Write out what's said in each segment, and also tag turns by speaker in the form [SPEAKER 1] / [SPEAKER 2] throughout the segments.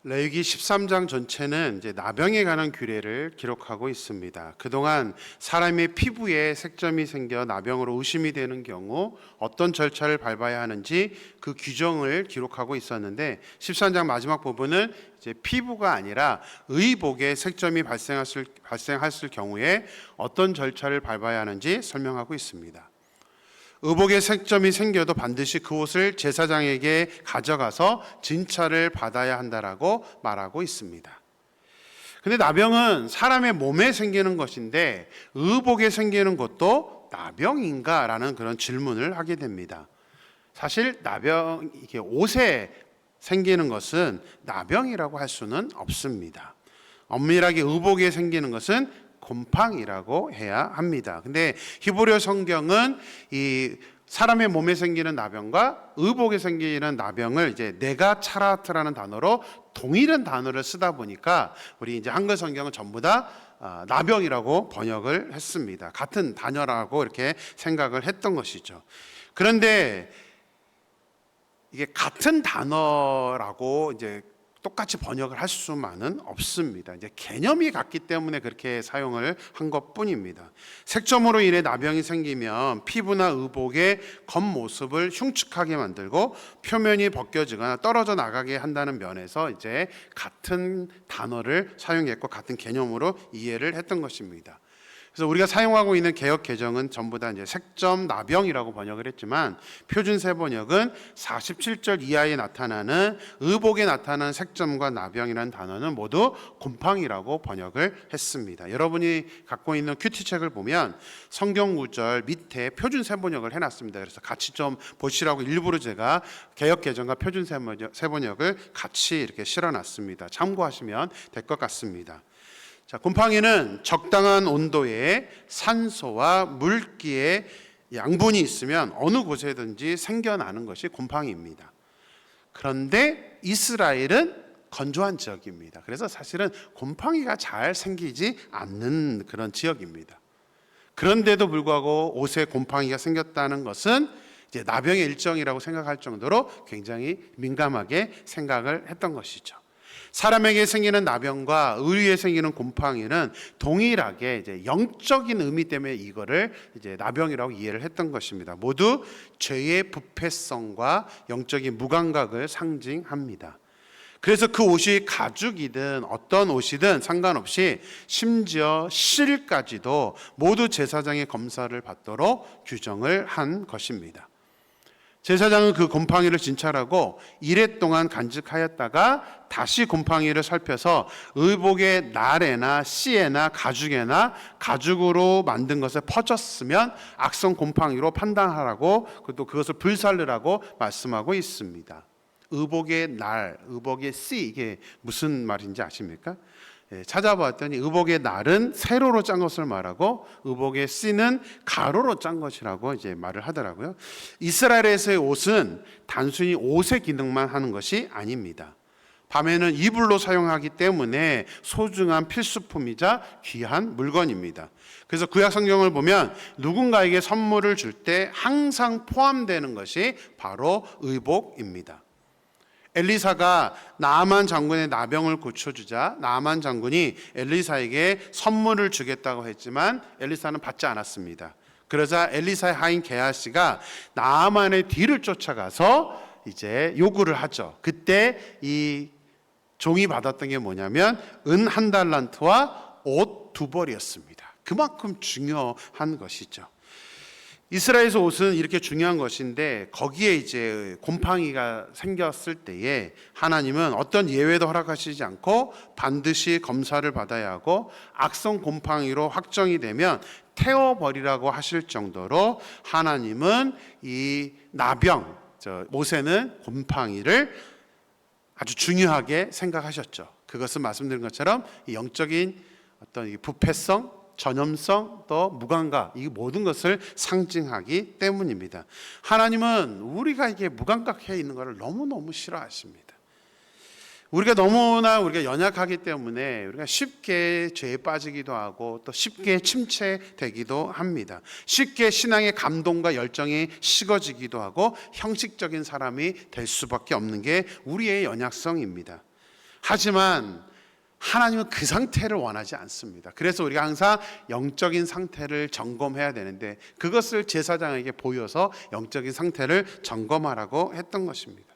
[SPEAKER 1] 레위기 13장 전체는 이제 나병에 관한 규례를 기록하고 있습니다. 그동안 사람의 피부에 색점이 생겨 나병으로 의심이 되는 경우 어떤 절차를 밟아야 하는지 그 규정을 기록하고 있었는데 13장 마지막 부분은 이제 피부가 아니라 의복에 색점이 발생했을 경우에 어떤 절차를 밟아야 하는지 설명하고 있습니다. 의복에 색점이 생겨도 반드시 그 옷을 제사장에게 가져가서 진찰을 받아야 한다라고 말하고 있습니다. 근데 나병은 사람의 몸에 생기는 것인데 의복에 생기는 것도 나병인가라는 그런 질문을 하게 됩니다. 사실 나병, 이게 옷에 생기는 것은 나병이라고 할 수는 없습니다. 엄밀하게 의복에 생기는 것은 곰팡이라고 해야 합니다. 근데 히브리어 성경은 이 사람의 몸에 생기는 나병과 의복에 생기는 나병을 이제 네가차라트라는 단어로 동일한 단어를 쓰다 보니까 우리 이제 한글 성경은 전부 다 나병이라고 번역을 했습니다. 같은 단어라고 이렇게 생각을 했던 것이죠. 그런데 이게 같은 단어라고 이제 똑같이 번역을 할 수만은 없습니다. 이제 개념이 같기 때문에 그렇게 사용을 한 것뿐입니다. 색점으로 인해 나병이 생기면 피부나 의복의 겉모습을 흉측하게 만들고 표면이 벗겨지거나 떨어져 나가게 한다는 면에서 이제 같은 단어를 사용했고 같은 개념으로 이해를 했던 것입니다. 그래서 우리가 사용하고 있는 개역 개정은 전부 다 이제 색점 나병이라고 번역을 했지만 표준 세번역은 47절 이하에 나타나는 의복에 나타나는 색점과 나병이라는 단어는 모두 곰팡이라고 번역을 했습니다. 여러분이 갖고 있는 큐티 책을 보면 성경 구절 밑에 표준 세번역을 해놨습니다. 그래서 같이 좀 보시라고 일부러 제가 개역 개정과 표준 세번역을 같이 이렇게 실어놨습니다. 참고하시면 될 것 같습니다. 자, 곰팡이는 적당한 온도에 산소와 물기의 양분이 있으면 어느 곳에든지 생겨나는 것이 곰팡이입니다. 그런데 이스라엘은 건조한 지역입니다. 그래서 사실은 곰팡이가 잘 생기지 않는 그런 지역입니다. 그런데도 불구하고 옷에 곰팡이가 생겼다는 것은 이제 나병의 일정이라고 생각할 정도로 굉장히 민감하게 생각을 했던 것이죠. 사람에게 생기는 나병과 의류에 생기는 곰팡이는 동일하게 이제 영적인 의미 때문에 이거를 이제 나병이라고 이해를 했던 것입니다. 모두 죄의 부패성과 영적인 무감각을 상징합니다. 그래서 그 옷이 가죽이든 어떤 옷이든 상관없이 심지어 실까지도 모두 제사장의 검사를 받도록 규정을 한 것입니다. 제사장은 그 곰팡이를 진찰하고 이래 동안 간직하였다가 다시 곰팡이를 살펴서 의복의 날에나 씨에나 가죽에나 가죽으로 만든 것에 퍼졌으면 악성 곰팡이로 판단하라고 또 그것을 불살르라고 말씀하고 있습니다. 의복의 날, 의복의 씨, 이게 무슨 말인지 아십니까? 찾아봤더니 의복의 날은 세로로 짠 것을 말하고 의복의 씨는 가로로 짠 것이라고 이제 말을 하더라고요. 이스라엘에서의 옷은 단순히 옷의 기능만 하는 것이 아닙니다. 밤에는 이불로 사용하기 때문에 소중한 필수품이자 귀한 물건입니다. 그래서 구약 성경을 보면 누군가에게 선물을 줄 때 항상 포함되는 것이 바로 의복입니다. 엘리사가 나아만 장군의 나병을 고쳐주자 나아만 장군이 엘리사에게 선물을 주겠다고 했지만 엘리사는 받지 않았습니다. 그러자 엘리사의 하인 게하시가 나아만의 뒤를 쫓아가서 이제 요구를 하죠. 그때 이 종이 받았던 게 뭐냐면 은 1달란트와 옷 2벌이었습니다. 그만큼 중요한 것이죠. 이스라엘에서 옷은 이렇게 중요한 것인데 거기에 이제 곰팡이가 생겼을 때에 하나님은 어떤 예외도 허락하시지 않고 반드시 검사를 받아야 하고 악성 곰팡이로 확정이 되면 태워버리라고 하실 정도로 하나님은 이 나병, 옷에는 곰팡이를 아주 중요하게 생각하셨죠. 그것은 말씀드린 것처럼 영적인 어떤 부패성, 전염성, 또 무감각, 이 모든 것을 상징하기 때문입니다. 하나님은 우리가 이게 무감각해 있는 것을 너무너무 싫어하십니다. 우리가 연약하기 때문에 우리가 쉽게 죄에 빠지기도 하고 또 쉽게 침체되기도 합니다. 쉽게 신앙의 감동과 열정이 식어지기도 하고 형식적인 사람이 될 수밖에 없는 게 우리의 연약성입니다. 하지만 하나님은 그 상태를 원하지 않습니다. 그래서 우리가 항상 영적인 상태를 점검해야 되는데 그것을 제사장에게 보여서 영적인 상태를 점검하라고 했던 것입니다.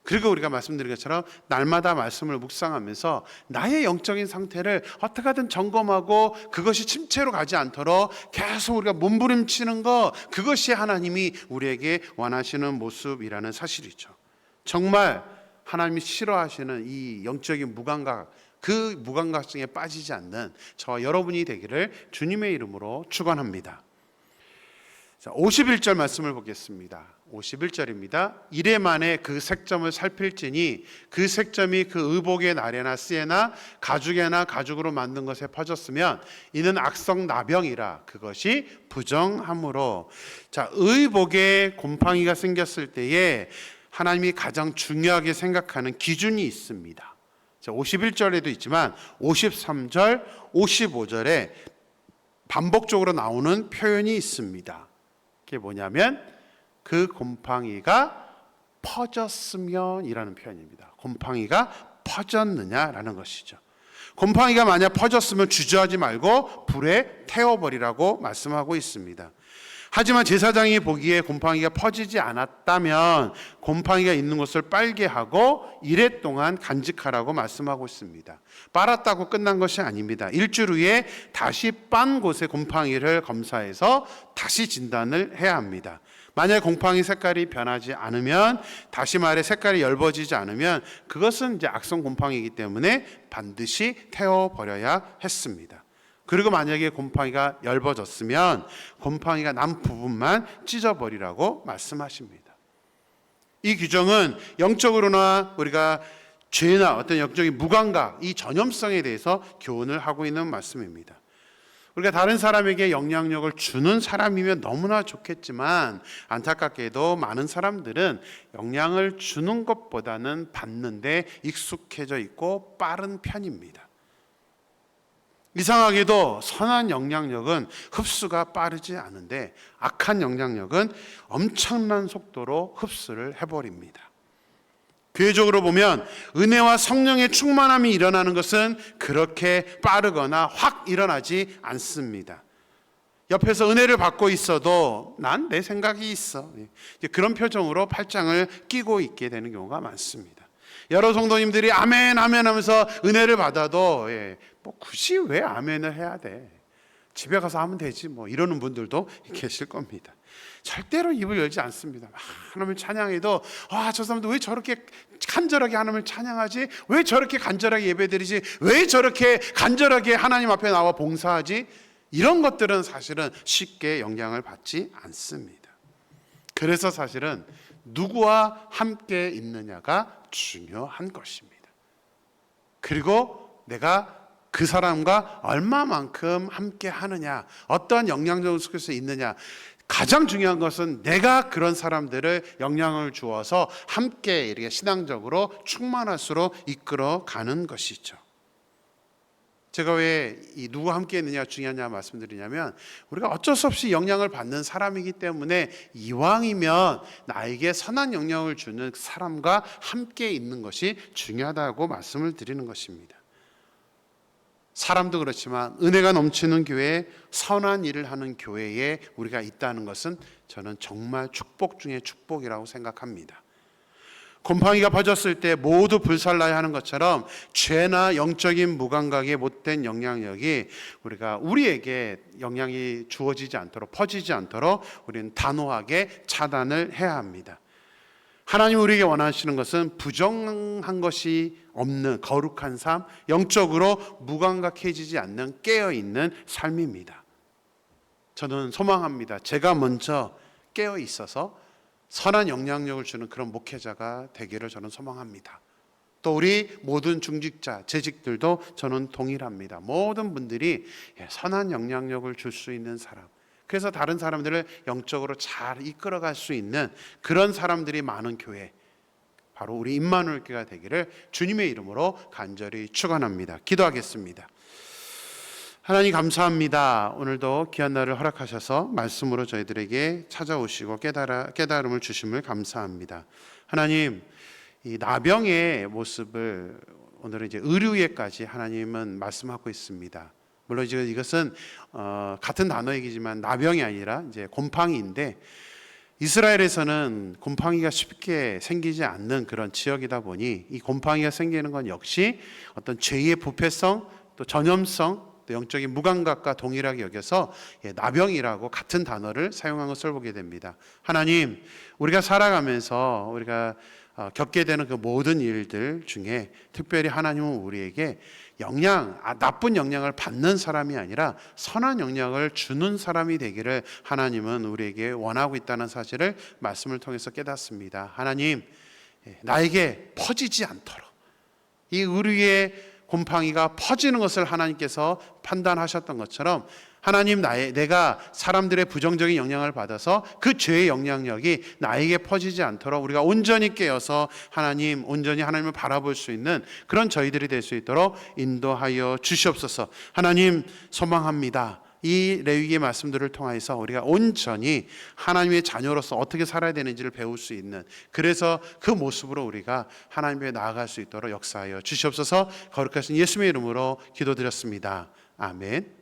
[SPEAKER 1] 그리고 우리가 말씀드린 것처럼 날마다 말씀을 묵상하면서 나의 영적인 상태를 어떻게 하든 점검하고 그것이 침체로 가지 않도록 계속 우리가 몸부림치는 것, 그것이 하나님이 우리에게 원하시는 모습이라는 사실이죠. 정말 하나님이 싫어하시는 이 영적인 무감각, 그 무감각증에 빠지지 않는 저와 여러분이 되기를 주님의 이름으로 축원합니다. 51절 말씀을 보겠습니다. 51절입니다. 이레 만에 그 색점을 살필지니 그 색점이 그 의복의 나래나 쓰에나 가죽에나 가죽으로 만든 것에 퍼졌으면 이는 악성 나병이라 그것이 부정함으로. 자, 의복에 곰팡이가 생겼을 때에 하나님이 가장 중요하게 생각하는 기준이 있습니다. 51절에도 있지만 53절, 55절에 반복적으로 나오는 표현이 있습니다. 그게 뭐냐면 그 곰팡이가 퍼졌으면 이라는 표현입니다. 곰팡이가 퍼졌느냐라는 것이죠. 곰팡이가 만약 퍼졌으면 주저하지 말고 불에 태워버리라고 말씀하고 있습니다. 하지만 제사장이 보기에 곰팡이가 퍼지지 않았다면 곰팡이가 있는 곳을 빨게 하고 이레 동안 간직하라고 말씀하고 있습니다. 빨았다고 끝난 것이 아닙니다. 일주일 후에 다시 빤 곳에 곰팡이를 검사해서 다시 진단을 해야 합니다. 만약 곰팡이 색깔이 변하지 않으면, 다시 말해 색깔이 엷어지지 않으면 그것은 이제 악성 곰팡이이기 때문에 반드시 태워버려야 했습니다. 그리고 만약에 곰팡이가 엷어졌으면 곰팡이가 난 부분만 찢어버리라고 말씀하십니다. 이 규정은 영적으로나 우리가 죄나 어떤 영적인 무감각, 이 전염성에 대해서 교훈을 하고 있는 말씀입니다. 우리가 다른 사람에게 영향력을 주는 사람이면 너무나 좋겠지만 안타깝게도 많은 사람들은 영향을 주는 것보다는 받는데 익숙해져 있고 빠른 편입니다. 이상하게도 선한 영향력은 흡수가 빠르지 않은데 악한 영향력은 엄청난 속도로 흡수를 해버립니다. 교회적으로 보면 은혜와 성령의 충만함이 일어나는 것은 그렇게 빠르거나 확 일어나지 않습니다. 옆에서 은혜를 받고 있어도 난 내 생각이 있어, 그런 표정으로 팔짱을 끼고 있게 되는 경우가 많습니다. 여러 성도님들이 아멘 아멘 하면서 은혜를 받아도 뭐 굳이 왜 아멘을 해야 돼, 집에 가서 하면 되지 뭐 이러는 분들도 계실 겁니다. 절대로 입을 열지 않습니다. 하나님을 찬양해도 저 사람도 왜 저렇게 간절하게 하나님을 찬양하지, 왜 저렇게 간절하게 예배드리지, 왜 저렇게 간절하게 하나님 앞에 나와 봉사하지, 이런 것들은 사실은 쉽게 영향을 받지 않습니다. 그래서 사실은 누구와 함께 있느냐가 중요한 것입니다. 그리고 내가 그 사람과 얼마만큼 함께 하느냐, 어떠한 영향력 속에서 있느냐, 가장 중요한 것은 내가 그런 사람들을 영향을 주어서 함께 이렇게 신앙적으로 충만할수록 이끌어 가는 것이죠. 제가 왜 이 누구와 함께 있느냐 중요하냐 말씀드리냐면, 우리가 어쩔 수 없이 영향을 받는 사람이기 때문에 이왕이면 나에게 선한 영향을 주는 사람과 함께 있는 것이 중요하다고 말씀을 드리는 것입니다. 사람도 그렇지만 은혜가 넘치는 교회, 선한 일을 하는 교회에 우리가 있다는 것은 저는 정말 축복 중에 축복이라고 생각합니다. 곰팡이가 퍼졌을 때 모두 불살라야 하는 것처럼 죄나 영적인 무감각의 못된 영향력이 우리에게 영향이 주어지지 않도록, 퍼지지 않도록 우리는 단호하게 차단을 해야 합니다. 하나님이 우리에게 원하시는 것은 부정한 것이 없는 거룩한 삶, 영적으로 무감각해지지 않는 깨어있는 삶입니다. 저는 소망합니다. 제가 먼저 깨어 있어서 선한 영향력을 주는 그런 목회자가 되기를 저는 소망합니다. 또 우리 모든 중직자, 재직들도 저는 동일합니다. 모든 분들이 선한 영향력을 줄 수 있는 사람, 그래서 다른 사람들을 영적으로 잘 이끌어갈 수 있는 그런 사람들이 많은 교회, 바로 우리 임마누엘 교회가 되기를 주님의 이름으로 간절히 축원합니다. 기도하겠습니다. 하나님 감사합니다. 오늘도 귀한 날을 허락하셔서 말씀으로 저희들에게 찾아오시고 깨달음을 주심을 감사합니다. 하나님, 이 나병의 모습을 오늘은 이제 의류에까지 하나님은 말씀하고 있습니다. 물론 이것은 같은 단어이지만 나병이 아니라 이제 곰팡이인데, 이스라엘에서는 곰팡이가 쉽게 생기지 않는 그런 지역이다 보니 이 곰팡이가 생기는 건 역시 어떤 죄의 부패성, 또 전염성, 또 영적인 무감각과 동일하게 여겨서 나병이라고 같은 단어를 사용한 것을 보게 됩니다. 하나님, 우리가 살아가면서 우리가 겪게 되는 그 모든 일들 중에 특별히 하나님은 우리에게 나쁜 영향을 받는 사람이 아니라 선한 영향을 주는 사람이 되기를 하나님은 우리에게 원하고 있다는 사실을 말씀을 통해서 깨닫습니다. 하나님, 나에게 퍼지지 않도록 이 의류의 곰팡이가 퍼지는 것을 하나님께서 판단하셨던 것처럼, 하나님, 내가 사람들의 부정적인 영향을 받아서 그 죄의 영향력이 나에게 퍼지지 않도록 우리가 온전히 깨어서 하나님, 온전히 하나님을 바라볼 수 있는 그런 저희들이 될 수 있도록 인도하여 주시옵소서. 하나님, 소망합니다. 이 레위기의 말씀들을 통해서 우리가 온전히 하나님의 자녀로서 어떻게 살아야 되는지를 배울 수 있는, 그래서 그 모습으로 우리가 하나님께 나아갈 수 있도록 역사하여 주시옵소서. 거룩하신 예수님의 이름으로 기도드렸습니다. 아멘.